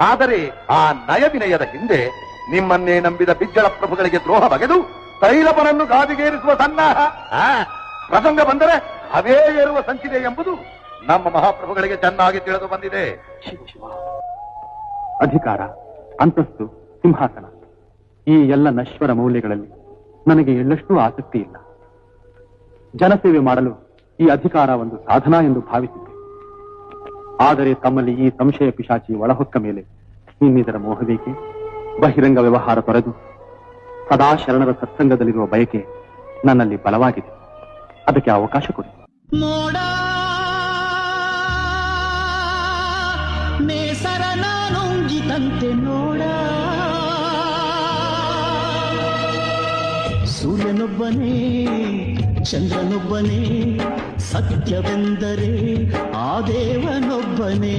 ಆದರೆ ಆ ನಯವಿನಯದ ಹಿಂದೆ ನಿಮ್ಮನ್ನೇ ನಂಬಿದ ಬಿಜ್ಜಳ ಪ್ರಭುಗಳಿಗೆ ದ್ರೋಹ ಬಗೆದು ತೈಲಪನನ್ನು ಗಾದಿಗೇರಿಸುವ ಸನ್ನಾಹ ಪ್ರಸಂಗ ಬಂದರೆ ಅವೇ ಏರುವ ಸಂಚಿದೆ ಎಂಬುದು ನಮ್ಮ ಮಹಾಪ್ರಭುಗಳಿಗೆ ಚೆನ್ನಾಗಿ ತಿಳಿದು ಬಂದಿದೆ. ಅಧಿಕಾರ, ಅಂತಸ್ತು, ಸಿಂಹಾಸನ ಈ ಎಲ್ಲ ನಶ್ವರ ಮೌಲ್ಯಗಳಲ್ಲಿ ನನಗೆ ಎಳ್ಳಷ್ಟೂ ಆಸಕ್ತಿ ಇಲ್ಲ. ಜನಸೇವೆ ಮಾಡಲು ಈ ಅಧಿಕಾರ ಒಂದು ಸಾಧನ ಎಂದು ಭಾವಿಸಿದ್ದೆ. ಆದರೆ ತಮ್ಮಲ್ಲಿ ಈ ಸಂಶಯ ಪಿಶಾಚಿ ಒಳಹೊಕ್ಕ ಮೇಲೆ ಇನ್ನಿದರ ಮೋಹಬೇಕೆ? ಬಹಿರಂಗ ವ್ಯವಹಾರ ತೊರೆದು ಸದಾ ಶರಣರ ಸತ್ಸಂಗದಲ್ಲಿರುವ ಬಯಕೆ ನನ್ನಲ್ಲಿ ಬಲವಾಗಿದೆ. ಅದಕ್ಕೆ ಅವಕಾಶ ಕೊಡಿ. ನೋಡ ನೇಸರ ನಾನುಂಗಿದಂತೆ ನೋಡ, ಸೂರ್ಯನೊಬ್ಬನೇ ಚಂದ್ರನೊಬ್ಬನೇ, ಸತ್ಯವೆಂದರೆ ಆ ದೇವನೊಬ್ಬನೇ.